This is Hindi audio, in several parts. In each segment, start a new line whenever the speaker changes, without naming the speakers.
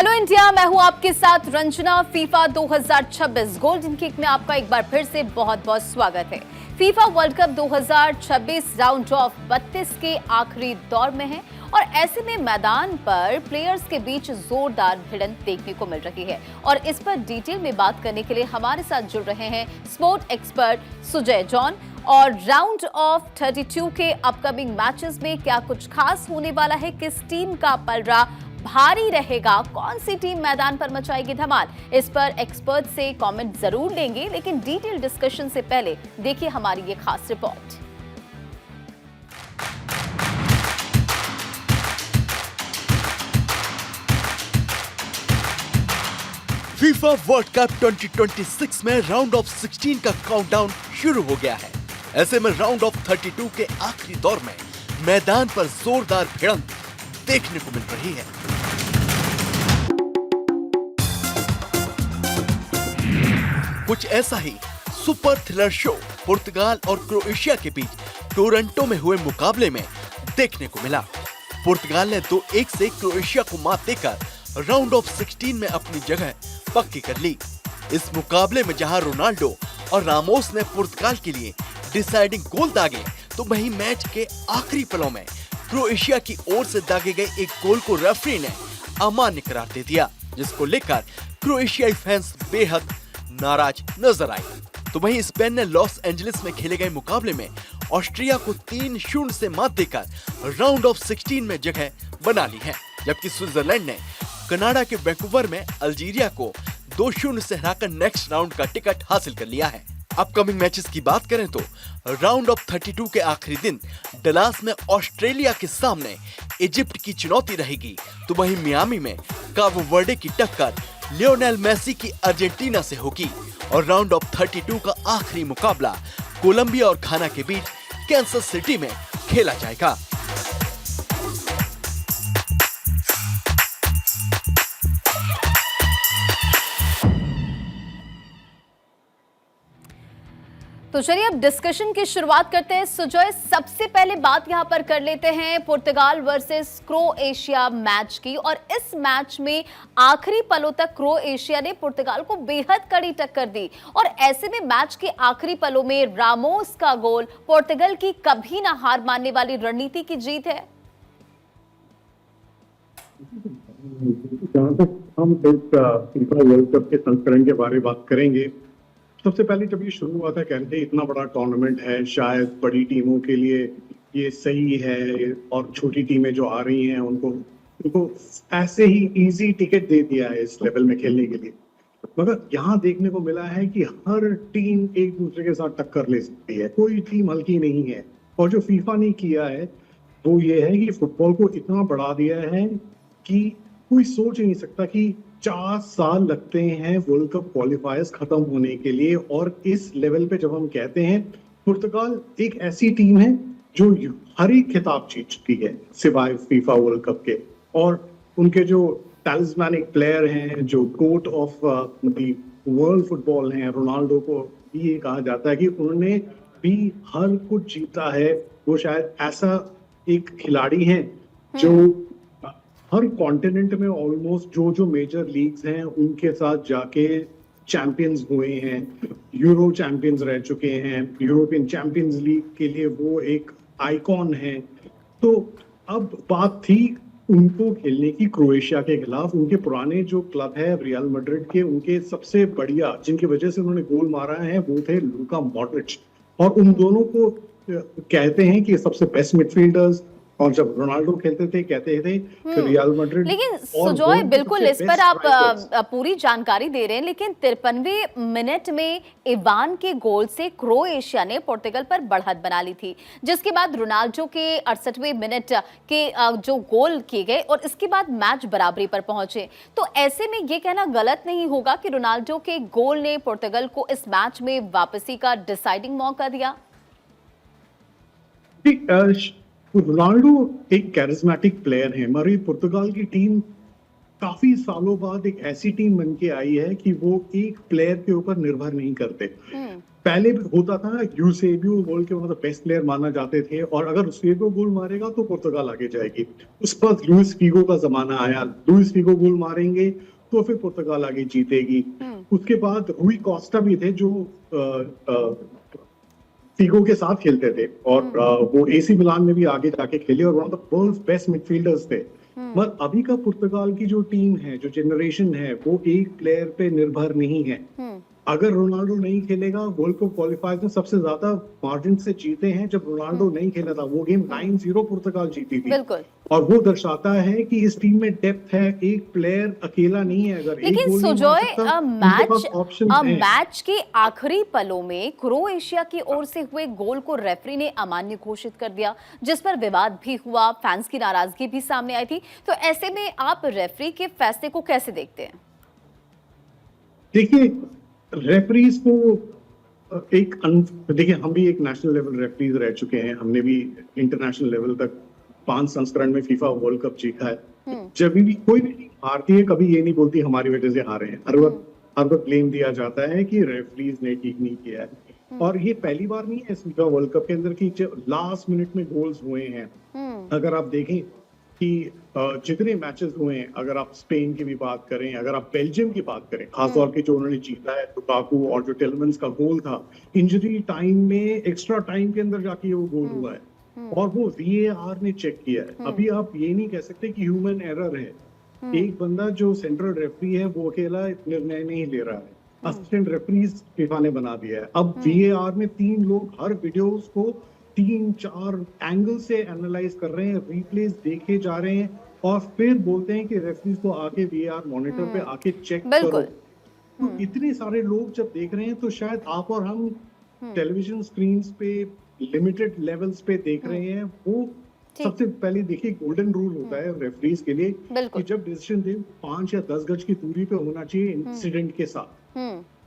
हेलो इंडिया, मैं हूं आपके साथ रंजना। फीफा 2026 गोल्डन किक में आपका एक बार फिर से बहुत बहुत स्वागत है। FIFA world cup 2026 round of 32 के आखिरी दौर में है और ऐसे में मैदान पर प्लेयर्स के बीच जोरदार भिड़ंत देखने को मिल रही है। और इस पर डिटेल में बात करने के लिए हमारे साथ जुड़ रहे हैं स्पोर्ट एक्सपर्ट सुजय जॉन। और राउंड ऑफ 32 के अपकमिंग मैचेस में क्या कुछ खास होने वाला है, किस टीम का पलड़ा भारी रहेगा, कौन सी टीम मैदान पर मचाएगी धमाल, इस पर एक्सपर्ट से कमेंट जरूर लेंगे। लेकिन डिटेल डिस्कशन से पहले देखिए हमारी ये खास रिपोर्ट।
फीफा वर्ल्ड कप 2026 में राउंड ऑफ 16 का काउंटडाउन शुरू हो गया है। ऐसे में राउंड ऑफ 32 के आखिरी दौर में मैदान पर जोरदार भिड़ंत देखने को मिल रही है। कुछ ऐसा ही सुपर थ्रिलर शो पुर्तगाल और क्रोएशिया के बीच टोरंटो में हुए मुकाबले में देखने को मिला। पुर्तगाल ने 2-1 से क्रोएशिया को मात देकर राउंड ऑफ 16 में अपनी जगह पक्की कर ली। इस मुकाबले में जहां रोनाल्डो और रामोस ने पुर्तगाल के लिए डिसाइडिंग गोल दागे, तो वहीं मैच के आखिरी पलों में क्रोएशिया की ओर से दागे गए एक गोल को रेफरी ने अमान्य करार दे दिया, जिसको लेकर क्रोएशियाई फैंस बेहद नाराज नजर आए। तो वहीं स्पेन ने लॉस एंजलिस में खेले गए मुकाबले में ऑस्ट्रिया को 3-0 से मात देकर राउंड ऑफ 16 में जगह बना ली है, जबकि स्विट्जरलैंड ने कनाडा के वैंकूवर में अल्जीरिया को 2-0 से हराकर नेक्स्ट राउंड का टिकट हासिल कर लिया है। अपकमिंग मैचेस की बात करें तो राउंड ऑफ 32 के आखिरी दिन डलास में ऑस्ट्रेलिया के सामने इजिप्ट की चुनौती रहेगी, तो वहीं मियामी में काबो वर्डे की टक्कर लियोनेल मेसी की अर्जेंटीना से होगी। और राउंड ऑफ 32 का आखिरी मुकाबला कोलंबिया और घाना के बीच कैंसस सिटी में खेला जाएगा।
तो चलिए अब डिस्कशन की शुरुआत करते हैं। सुजय, सबसे पहले बात यहां पर कर लेते हैं पुर्तगाल वर्सेस क्रोएशिया मैच की। और इस मैच में आखिरी पलों तक क्रोएशिया ने पुर्तगाल को बेहद कड़ी टक्कर दी और ऐसे में मैच के आखिरी पलों में रामोस का गोल पुर्तगाल की कभी ना हार मानने वाली रणनीति की जीत है।
जहाँ तक हम फीफा वर्ल्ड कप के संस्करण के बारे में बात करेंगे, सबसे पहले जब ये शुरू हुआ था कहते इतना बड़ा टूर्नामेंट है, शायद बड़ी टीमों के लिए ये सही है और छोटी टीमें जो आ रही हैं उनको ऐसे ही इजी टिकट दे दिया है इस लेवल में खेलने के लिए। मगर यहाँ देखने को मिला है कि हर टीम एक दूसरे के साथ टक्कर ले सकती है, कोई टीम हल्की नहीं है। और जो फीफा ने किया है वो ये है कि फुटबॉल को इतना बढ़ा दिया है कि कोई सोच नहीं सकता कि 4 साल लगते हैं वर्ल्ड कप क्वालिफायर्स खत्म होने के लिए। और इस लेवल पे जब हम कहते हैं पुर्तगाल एक ऐसी टीम है जो हर एक खिताब जीत चुकी है सिवाय फीफा वर्ल्ड कप के, और उनके जो टैलिस्मैनिक प्लेयर हैं, जो गोट ऑफ द वर्ल्ड फुटबॉल हैं, रोनाल्डो को भी ये कहा जाता है कि उन्होंने भी हर कुछ जीता है। वो शायद ऐसा एक खिलाड़ी हैं जो हर कॉन्टिनेंट में ऑलमोस्ट जो मेजर लीग्स हैं उनके साथ जाके चैंपियंस हुए हैं, यूरो चैंपियंस रह चुके हैं, यूरोपियन चैंपियंस लीग के लिए वो एक आइकॉन है। तो अब बात थी उनको खेलने की क्रोएशिया के खिलाफ। उनके पुराने जो क्लब है रियल मैड्रिड के, उनके सबसे बढ़िया जिनकी वजह से उन्होंने गोल मारा है वो थे लूका मॉड्रिच, और उन दोनों को कहते हैं कि सबसे बेस्ट मिडफील्डर्स। और जब रोनाल्डो खेलते थे कहते थे कि रियल मैड्रिड।
लेकिन सुजॉय, बिल्कुल इस पर आप पूरी जानकारी दे रहे हैं, लेकिन 53वें मिनट में इवान के गोल से क्रोएशिया ने पुर्तगाल पर बढ़त बना ली थी, जिसके बाद रोनाल्डो के 68वें मिनट के जो गोल किए गए और इसके बाद मैच बराबरी पर पहुंचे। तो ऐसे में ये कहना गलत नहीं होगा कि रोनाल्डो के गोल ने पुर्तगाल को इस मैच में वापसी का डिसाइडिंग मौका दिया।
रोनाल्डो एक कैरिस्मेटिक प्लेयर है। हमारी पुर्तगाल की टीम काफी सालों बाद एक ऐसी टीम बन के आई है कि वो एक प्लेयर के ऊपर निर्भर नहीं करते। पहले भी होता था, यूसेबियो वर्ल्ड के one of the best player माना जाते थे, और अगर यूसेबियो गोल मारेगा तो पुर्तगाल आगे जाएगी। उस पर लुइस फीगो का जमाना आया, लुइस फीगो गोल मारेंगे तो फिर पुर्तगाल आगे जीतेगी। उसके बाद रूई कोस्टा भी थे जो फीगो के साथ खेलते थे, और वो एसी मिलान में भी आगे जाके खेले और one of the world's best midfielders थे। मगर अभी का पुर्तगाल की जो टीम है, जो जनरेशन है, वो एक प्लेयर पे निर्भर नहीं है। अगर रोनाल्डो नहीं खेलेगा, वर्ल्ड कप क्वालिफायर्स में सबसे ज्यादा मार्जिन से जीते हैं जब रोनाल्डो नहीं खेला था। वो गेम 9-0 पुर्तगाल जीती थी।
बिल्कुल।
और वो दर्शाता है कि इस टीम में डेप्थ है, एक प्लेयर अकेला नहीं है। अगर एक
लेकिन
गोल नहीं मार सकता, उनके पास ऑप्शंस हैं।
मैच के आखिरी पलों में क्रोएशिया की ओर से हुए गोल को रेफरी ने अमान्य घोषित कर दिया, जिस पर विवाद भी हुआ, फैंस की नाराजगी भी सामने आई थी। तो ऐसे में आप रेफरी के फैसले को कैसे देखते हैं?
देखिए, रेफरीज को देखिए, हम भी एक नेशनल लेवल रेफरीज रह चुके हैं। हमने भी इंटरनेशनल लेवल तक 5 संस्करण में फीफा वर्ल्ड कप जीता है। जब भी कोई भी टीम हारती है, कभी ये नहीं बोलती हमारी वजह से हारे हैं। हर वक्त ब्लेम दिया जाता है कि रेफरीज ने ठीक नहीं किया है। और ये पहली बार नहीं है फीफा वर्ल्ड कप के अंदर कि लास्ट मिनट में गोल्स हुए हैं। अगर आप देखें कि जितने मैचेस हुए हैं, अगर आप स्पेन की भी बात करें, अगर आप बेल्जियम की बात करें, खासतौर पे जो उन्होंने जीता है, लुकाकू और जो टेलमन्स का गोल था, इंजरी टाइम में, एक्स्ट्रा टाइम के अंदर जाके वो गोल हुआ है और वो वीएआर ने चेक किया है। अभी आप ये नहीं कह सकते कि ह्यूमन एरर है। एक बंदा जो सेंट्रल रेफरी है वो अकेला निर्णय नहीं ले रहा है, असिस्टेंट रेफरीज फीफा ने बना दिया है। अब वीएआर में 3 लोग हर वीडियोस को 3-4 एंगल से एनालाइज कर रहे हैं, रिप्लेस देखे जा रहे हैं और फिर बोलते हैं कि रेफरीज को आके वीआर मॉनिटर पे आके चेक करो। तो इतने सारे लोग जब देख रहे हैं तो शायद आप और हम टेलीविजन स्क्रीन पे लिमिटेड लेवल्स पे देख रहे हैं। वो सबसे पहले देखिए, गोल्डन रूल होता है रेफरीज के लिए कि जब डिसीजन दे 5 या 10 गज की दूरी पे होना चाहिए इंसिडेंट के साथ।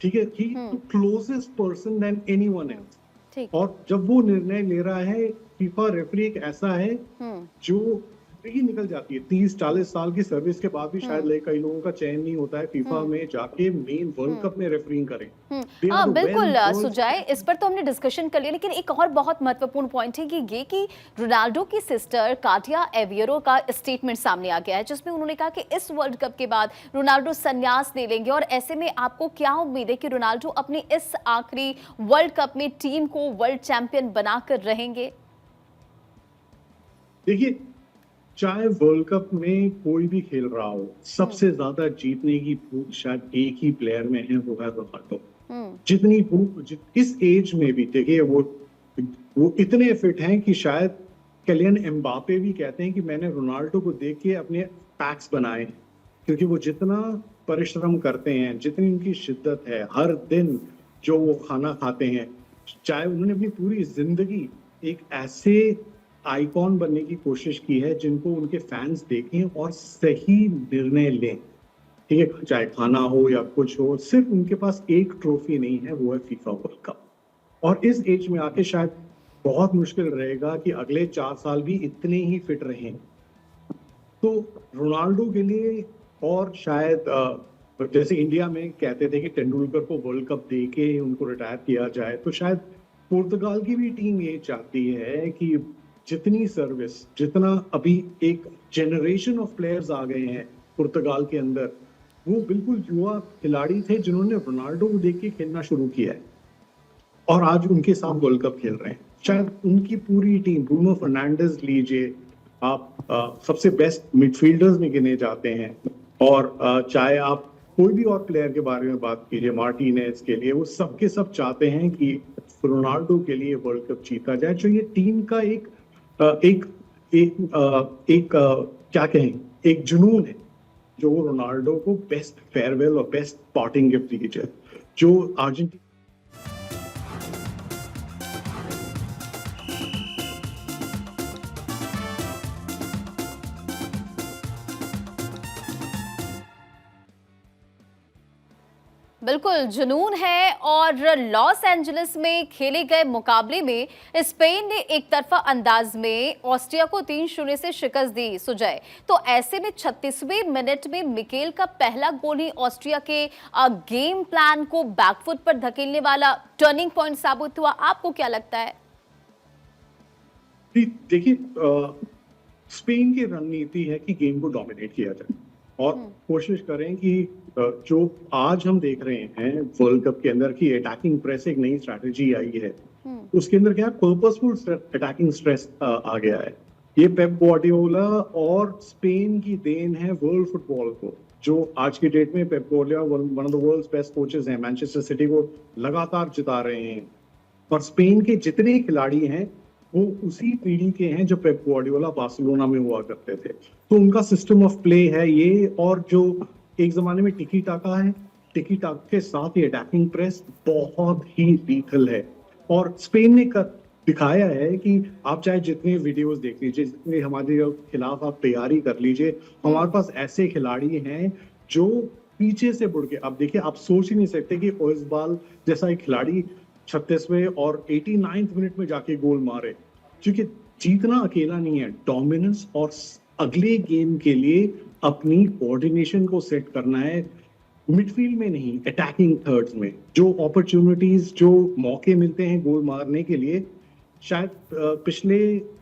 ठीक है, he closest person than anyone else. और जब वो निर्णय ले रहा है, फीफा रेफरी एक ऐसा है जो ही निकल जाती है। 30-40 साल की सर्विस के बाद भी शायद कई लोगों का चयन नहीं होता है फीफा में जाके मेन वर्ल्ड कप में रेफरिंग करें।
बिल्कुल सुजाय, इस पर तो हमने डिस्कशन कर लिया, लेकिन एक और बहुत महत्वपूर्ण पॉइंट है कि ये कि रोनाल्डो की सिस्टर काटिया एवियरो का स्टेटमेंट सामने आ गया है, जिसमें उन्होंने कहा कि इस वर्ल्ड कप के बाद रोनाल्डो संन्यास ले लेंगे। और ऐसे में आपको क्या उम्मीद है कि रोनाल्डो अपनी इस आखिरी वर्ल्ड कप में टीम को वर्ल्ड चैंपियन बनाकर रहेंगे?
देखिए, चाहे वर्ल्ड कप में कोई भी खेल रहा हो, सबसे ज्यादा जीतने की भूख शायद एक ही प्लेयर में है, वो है रोनाल्डो। जितनी भूख इस एज में भी, देखिए वो इतने फिट हैं कि शायद किलियन एम्बापे भी कहते हैं कि मैंने रोनाल्डो को देख के अपने पैक्स बनाए, क्योंकि वो जितना परिश्रम करते हैं, जितनी उनकी शिद्दत है, हर दिन जो वो खाना खाते हैं, चाहे उन्होंने अपनी पूरी जिंदगी एक ऐसे आइकॉन बनने की कोशिश की है जिनको उनके फैंस देखें और सही निर्णय लें। ठीक है, चाहे खाना हो या कुछ हो, सिर्फ उनके पास एक ट्रॉफी नहीं है, वो है फीफा वर्ल्ड कप। और इस एज में आके शायद बहुत मुश्किल रहेगा कि अगले 4 साल भी इतने ही फिट रहें। तो रोनाल्डो के लिए, और शायद जैसे इंडिया में कहते थे कि तेंदुलकर को वर्ल्ड कप दे के उनको रिटायर किया जाए, तो शायद पुर्तगाल की भी टीम ये चाहती है कि जितनी सर्विस, जितना अभी एक जनरेशन ऑफ प्लेयर्स आ गए हैं पुर्तगाल के अंदर, वो बिल्कुल युवा खिलाड़ी थे जिन्होंने रोनाल्डो को देख के खेलना शुरू किया है और आज उनके साथ वर्ल्ड कप खेल रहे हैं। शायद उनकी पूरी टीम, ब्रूनो फर्नांडिस लीजिए आप, सबसे बेस्ट मिडफील्डर्स में गिने जाते हैं, और चाहे आप कोई भी और प्लेयर के बारे में बात कीजिए, मार्टिनेज के लिए, वो सबके सब चाहते हैं कि रोनाल्डो के लिए वर्ल्ड कप जीता जाए। जो ये टीम का क्या कहें, एक जुनून है जो रोनाल्डो को बेस्ट फेयरवेल और बेस्ट पार्टिंग गिफ्ट दीजिए, जो अर्जेंटीना।
बिल्कुल जुनून है। और लॉस एंजलिस में खेले गए मुकाबले में स्पेन ने एक तरफा अंदाज में ऑस्ट्रिया को 3-0 से शिकस्त दी सुजय। तो ऐसे में 36वें मिनट में मिकेल का पहला गोल ही ऑस्ट्रिया के गेम प्लान को बैकफुट पर धकेलने वाला टर्निंग पॉइंट साबित हुआ। आपको क्या लगता है?
देखिए, स्पेन की रणनीति है कि गेम को डोमिनेट किया जाए और कोशिश करें कि जो आज हम देख रहे हैं वर्ल्ड कप के अंदर की अटैकिंग प्रेस, एक नई स्ट्रैटेजी आई है, उसके अंदर क्या पर्पसफुल अटैकिंग स्ट्रेस आ गया है। ये पेप ग्वार्डियोला और स्पेन की देन है वर्ल्ड फुटबॉल को, जो आज की डेट में Pep Guardiola one of the world's best coaches हैं, मैनचेस्टर सिटी को लगातार जिता रहे हैं। और स्पेन के जितने खिलाड़ी हैं वो उसी पीढ़ी के हैं जो पेप ग्वार्डियोला बार्सिलोना में हुआ करते थे। तो उनका सिस्टम ऑफ प्ले है ये, और जो एक जमाने में टिकी टाका है, टिकी टाका के साथ ये अटैकिंग प्रेस बहुत ही लीथल है। और स्पेन ने दिखाया है कि आप चाहे जितने वीडियोस देख लीजिए, जितने हमारे खिलाफ आप तैयारी कर लीजिए, हमारे पास ऐसे खिलाड़ी हैं जो पीछे से बुड़ के, अब देखिए आप सोच ही नहीं सकते कि ओइज़बाल जैसा एक खिलाड़ी 36वें और 89वें मिनट में जाके गोल मारे। क्योंकि जीतना अकेला नहीं है, डोमिनेंस और अगले गेम के लिए अपनी कोऑर्डिनेशन को सेट करना है, मिडफील्ड में नहीं, अटैकिंग थर्ड्स में। जो अपॉर्चुनिटीज, जो मौके मिलते हैं गोल मारने के लिए, शायद पिछले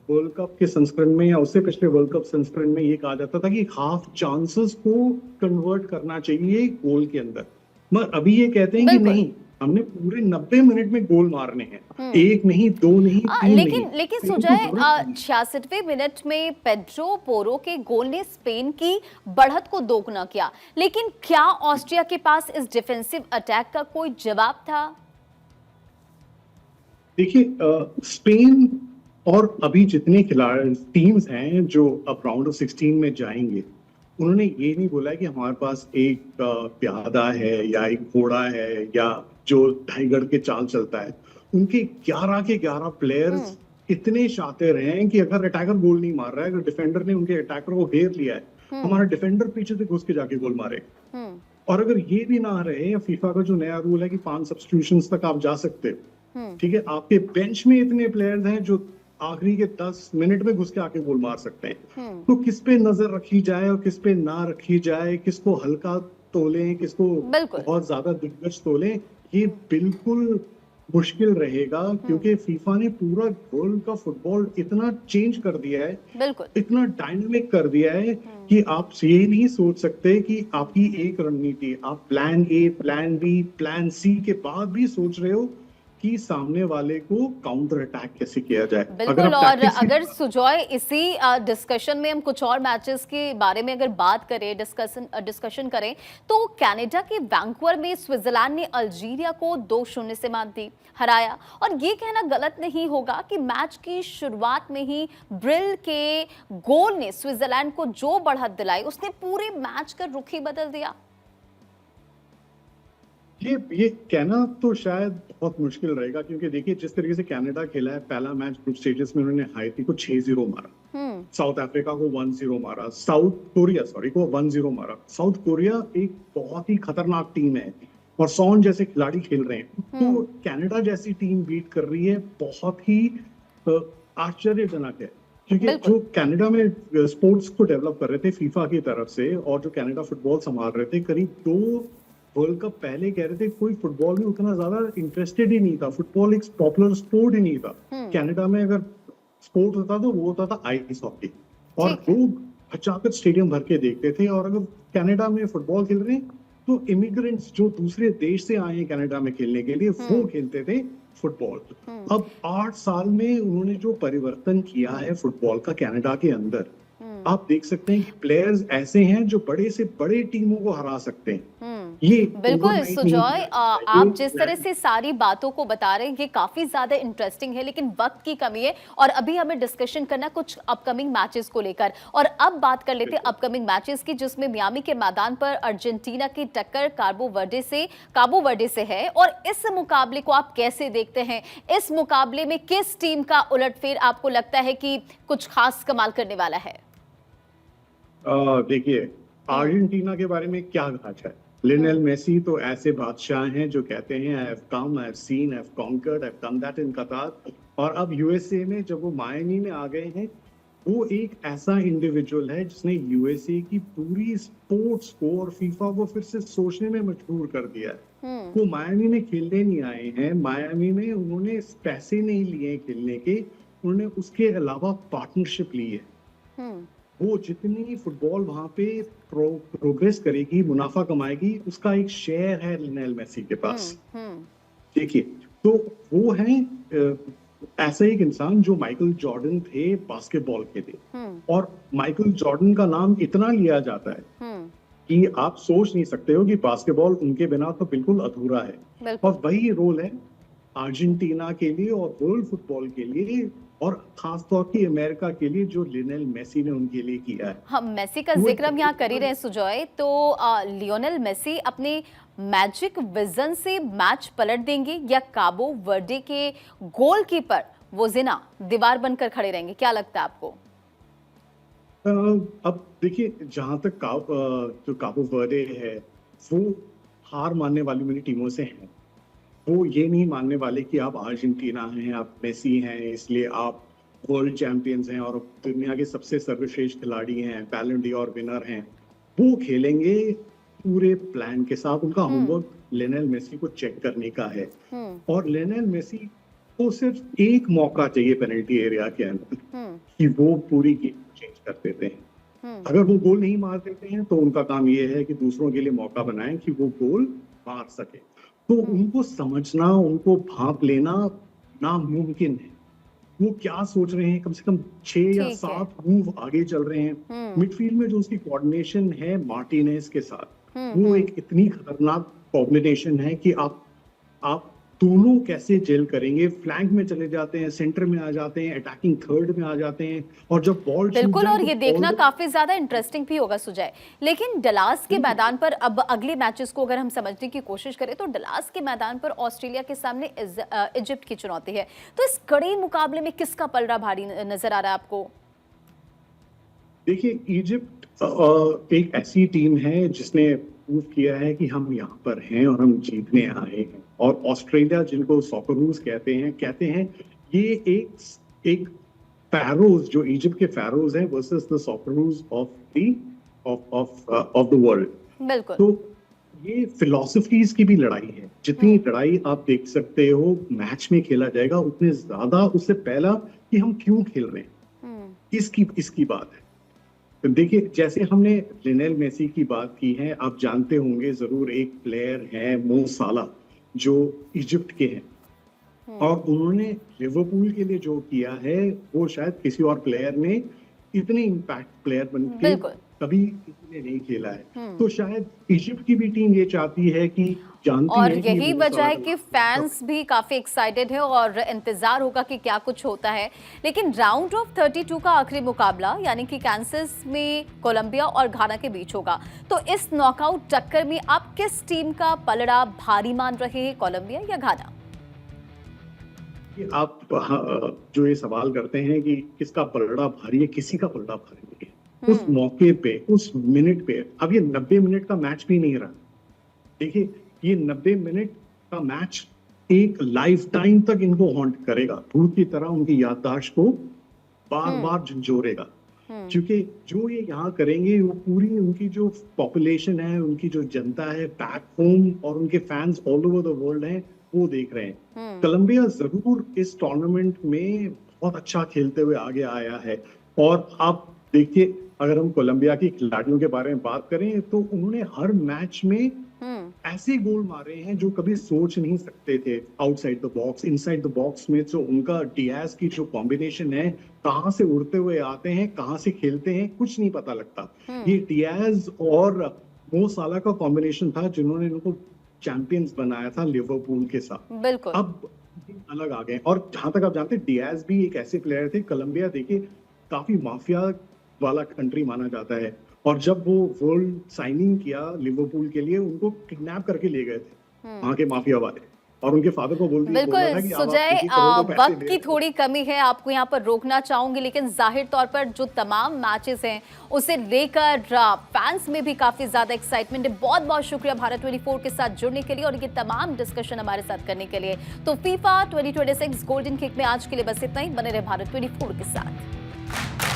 वर्ल्ड कप के संस्करण में या उससे पिछले वर्ल्ड कप संस्करण में ये कहा जाता था कि हाफ चांसेस को कन्वर्ट करना चाहिए गोल के अंदर, मगर अभी ये कहते हैं कि नहीं, हमने पूरे 90 मिनट में गोल मारने हैं, एक नहीं, दो नहीं, तीन नहीं।
लेकिन सुजय, 66वें मिनट में पेड्रो पोरो के गोल ने स्पेन की बढ़त को दोगुना किया, लेकिन क्या ऑस्ट्रिया के पास इस डिफेंसिव अटैक का कोई जवाब था?
देखिए, स्पेन और अभी जितने खिलाड़ी टीम्स हैं जो अब राउंड ऑफ 16 में जाएंगे, उन्होंने ये नहीं बोला कि हमारे पास एक प्यादा है या एक घोड़ा है या जो टाइगर के चाल चलता है। उनके 11 के 11 प्लेयर्स इतने शातिर हैं कि अगर अटैकर गोल नहीं मार रहा है, अगर डिफेंडर ने उनके अटैकर को घेर लिया है, हमारा डिफेंडर पीछे से घुस के जाके गोल मारे। और अगर ये भी ना रहे, फीफा का जो नया रूल है कि 5 सब्स्टिट्यूशंस तक आप जा सकते हो, ठीक है, आपके बेंच में इतने प्लेयर्स हैं जो आखिरी के 10 मिनट में घुस के आके गोल मार सकते हैं। तो किस पे नजर रखी जाए और किस पे ना रखी जाए, किसको हल्का तोलें, किसको बहुत ज्यादा दिग्गज तोलें, ये बिल्कुल मुश्किल रहेगा, क्योंकि फीफा ने पूरा वर्ल्ड का फुटबॉल इतना चेंज कर दिया है, इतना डायनामिक कर दिया है कि आप ये नहीं सोच सकते कि आपकी एक रणनीति, आप plan A, plan B, plan C के बाद भी सोच रहे हो कि सामने वाले को काउंटर अटैक कैसे किया जाए।
बिल्कुल। और अगर सुजॉय इसी डिस्कशन में हम कुछ और मैचेस के बारे में अगर बात करें, डिस्कशन करें, तो कनाडा के वैंकूवर में स्विट्जरलैंड ने अल्जीरिया को 2-0 से हराया। और ये कहना गलत नहीं होगा कि मैच की शुरुआत में ही ब्रिल के गोल ने स्विट्जरलैंड को जो बढ़त दिलाई, उसने पूरे मैच का रुख ही बदल दिया।
ये कहना तो शायद बहुत मुश्किल रहेगा, क्योंकि देखिए जिस तरीके से कनाडा खेला है, पहला मैच ग्रुप स्टेजेस में उन्होंने हाइती को 6-0 मारा, साउथ अफ्रीका को 1-0 मारा, साउथ कोरिया को 1-0 मारा। साउथ कोरिया एक बहुत ही खतरनाक टीम है और सॉन जैसे खिलाड़ी खेल रहे हैं, तो कनाडा जैसी टीम बीट कर रही है, बहुत ही आश्चर्यजनक है। क्योंकि जो कनाडा में स्पोर्ट्स को डेवलप कर रहे थे फीफा की तरफ से, और जो कनाडा फुटबॉल संभाल रहे थे, करीब 2 वर्ल्ड कप पहले कह रहे थे कोई फुटबॉल में उतना ज्यादा इंटरेस्टेड ही नहीं था, फुटबॉल एक पॉपुलर स्पोर्ट ही नहीं था। कनाडा में अगर स्पोर्ट होता तो वो होता था आइस हॉकी, और लोग अचानक स्टेडियम भर के देखते थे। और अगर कनाडा में फुटबॉल खेल रहे हैं तो इमिग्रेंट्स जो दूसरे देश से आए हैं कनाडा में खेलने के लिए, वो खेलते थे फुटबॉल। अब 8 साल में उन्होंने जो परिवर्तन किया है फुटबॉल का कनाडा के अंदर, आप देख सकते हैं कि प्लेयर्स ऐसे हैं जो बड़े से बड़े टीमों को हरा सकते हैं। ये
बिल्कुल सुजॉय, आप जिस तरह से सारी बातों को बता रहे हैं ये काफी ज्यादा इंटरेस्टिंग है, लेकिन वक्त की कमी है और अभी हमें डिस्कशन करना कुछ अपकमिंग मैचेस को लेकर। और अब बात कर लेते हैं अपकमिंग मैचेस की, जिसमें मियामी के मैदान पर अर्जेंटीना की टक्कर काबो वर्डे से है। और इस मुकाबले को आप कैसे देखते हैं? इस मुकाबले में किस टीम का उलटफेर आपको लगता है कि कुछ खास कमाल करने वाला है?
देखिए, अर्जेंटीना के बारे में क्या कहा जाए, लियोनेल मेसी तो ऐसे बादशाह हैं जो कहते हैं I have come, I have seen, I have conquered, I have done that in Qatar. और अब यूएसए में जब वो मायामी में आ गए हैं, वो एक ऐसा इंडिविजुअल है जिसने यूएसए की पूरी स्पोर्ट्स को और फीफा को फिर से सोचने में मजबूर कर दिया है। वो मायामी में खेलने नहीं आए हैं, मायामी में उन्होंने पैसे नहीं लिए खेलने के, उन्होंने उसके अलावा पार्टनरशिप ली है। वो जितनी फुटबॉल वहां पे प्रोग्रेस करेगी, मुनाफा कमाएगी, उसका एक शेयर है लियोनेल मेसी के पास। देखिए, तो वो है ऐसा एक इंसान जो माइकल जॉर्डन थे बास्केटबॉल के लिए, और माइकल जॉर्डन का नाम इतना लिया जाता है कि आप सोच नहीं सकते हो कि बास्केटबॉल उनके बिना तो बिल्कुल अधूरा है। और वही रोल है अर्जेंटीना के लिए और वर्ल्ड फुटबॉल के लिए, और खासतौर की अमेरिका के लिए, जो लियोनेल मेसी ने उनके लिए किया है।
हम मेसी का जिक्र हम यहाँ कर ही रहे हैं सुजॉय, तो लियोनेल मेसी अपने मैजिक विजन से मैच पलट देंगे या काबो वर्डे के गोलकीपर वो जिना दीवार बनकर खड़े रहेंगे? क्या लगता है आपको?
अब देखिए, जहां तक जो काबो वर्डे है, वो हार मानने वाली मेरी टीमों से है। वो ये नहीं मानने वाले कि आप अर्जेंटीना हैं, आप मेसी हैं, इसलिए आप वर्ल्ड चैंपियंस हैं और दुनिया के सबसे सर्वश्रेष्ठ खिलाड़ी हैं, बैलन डॉर विनर हैं। वो खेलेंगे पूरे प्लान के साथ। उनका होमवर्क लियोनेल मेसी को चेक करने का है, और लियोनेल मेसी को सिर्फ एक मौका चाहिए पेनल्टी एरिया के अंदर कि वो पूरी गेम चेंज कर देते हैं। अगर वो गोल नहीं मार देते हैं तो उनका काम ये है कि दूसरों के लिए मौका बनाएं कि वो गोल मार सके। तो उनको समझना, उनको भांप लेना नामुमकिन है। वो क्या सोच रहे हैं, कम से कम 6 या 7 मूव आगे चल रहे हैं। मिडफील्ड में जो उसकी कोऑर्डिनेशन है मार्टिनेज के साथ, वो एक इतनी खतरनाक कॉम्बिनेशन है कि आप दोनों कैसे जेल करेंगे। फ्लैंक में चले जाते हैं, सेंटर में आ जाते हैं, अटैकिंग थर्ड में आ जाते हैं, और जब बॉल
बिल्कुल, और ये देखना काफी ज्यादा इंटरेस्टिंग भी होगा सुजय। लेकिन डलास के मैदान पर अब अगले मैचेस को अगर हम समझने की कोशिश करें तो डलास के मैदान पर ऑस्ट्रेलिया के सामने इजिप्ट की चुनौती है। तो इस कड़े मुकाबले में किसका पलड़ा भारी नजर आ रहा है आपको?
देखिए, इजिप्ट एक ऐसी टीम है जिसने प्रूव किया है कि हम यहाँ पर हैं और हम जीतने आए हैं। और ऑस्ट्रेलिया, जिनको सॉकरूज कहते हैं ये एक फैरोज, जो इजिप्ट के फैरोज हैं, versus the Socceroos of the world.
बिल्कुल।
तो ये फिलॉसफीज की भी लड़ाई है। जितनी लड़ाई आप देख सकते हो मैच में खेला जाएगा, उतने ज्यादा उससे पहला कि हम क्यों खेल रहे हैं, इसकी बात है। तो देखिए, जैसे हमने लियोनेल मेसी की बात की है, आप जानते होंगे जरूर, एक प्लेयर है मो साला जो इजिप्ट के हैं, और उन्होंने लिवरपूल के लिए जो किया है वो शायद किसी और प्लेयर ने इतने इम्पैक्ट प्लेयर बन के कभी किसी ने नहीं खेला है। तो शायद इजिप्ट की भी टीम ये चाहती है कि जानती
और
है
यही वजह है कि फैंस भी काफी एक्साइटेड है और इंतजार होगा कि क्या कुछ होता है। लेकिन राउंड ऑफ 32 का आखिरी मुकाबला यानी कि कैंसस में कोलंबिया और घाना के बीच होगा। तो इस नॉकआउट टक्कर में आप किस टीम का पलड़ा भारी मान रहे हैं, कोलंबिया या घाना?
आप जो ये सवाल करते हैं कि किसका पलड़ा भारी है, किसी का पलड़ा भारी नहीं है। उस मौके पे, उस मिनट पे, अब ये 90 मिनट का मैच भी नहीं रहा। देखिए, ये 90 मिनट का मैच एक लाइफ टाइम तक इनको हॉन्ट करेगा, भूत की तरह उनकी याददाश्त को बार बार झंझोरेगा। क्योंकि जो ये यहाँ करेंगे, वो पूरी उनकी जो पॉपुलेशन है, उनकी जो जनता है बैक होम, और उनके fans all over the world हैं, वो देख रहे हैं। कोलंबिया जरूर इस टूर्नामेंट में बहुत अच्छा खेलते हुए आगे आया है। और आप देखिए, अगर हम कोलंबिया की खिलाड़ियों के बारे में बात करें तो उन्होंने हर मैच में ऐसे गोल मारे हैं जो कभी सोच नहीं सकते थे। Outside the box, inside the box में जो उनका डियाज की जो कॉम्बिनेशन है, कहां से उड़ते हुए आते हैं, कहां से खेलते हैं, कुछ नहीं पता लगता। ये डियाज और मो साला का कॉम्बिनेशन था जिन्होंने इनको चैंपियंस बनाया था लिवरपूल के साथ।
बिल्कुल।
अब अलग आ गए। और जहां तक आप जानते हैं, डियाज भी एक ऐसे प्लेयर थे। कोलंबिया देखिए काफी माफिया वाला कंट्री माना जाता है, और जब वो वर्ल्ड साइनिंग किया लिवरपूल के लिए, उनको किडनैप करके ले गए थे वहां के माफिया वाले। और उनके फादर को बोला था
बिल्कुल
कि अब आप
सुजय,
किसी करोड़ को पैसे
वक्त
दे
की
रहे हो।
थोड़ी कमी है, आपको यहाँ पर रोकना चाहूंगी, लेकिन जाहिर तौर पर जो तमाम मैचेस हैं उसे लेकर फैंस में भी काफी ज्यादा एक्साइटमेंट है। बहुत बहुत शुक्रिया भारत 24 के साथ जुड़ने के लिए और ये तमाम डिस्कशन हमारे साथ करने के लिए। तो फीफा 2026 गोल्डन किक में आज के लिए बस इतना ही। बने रहे भारत 24 के साथ।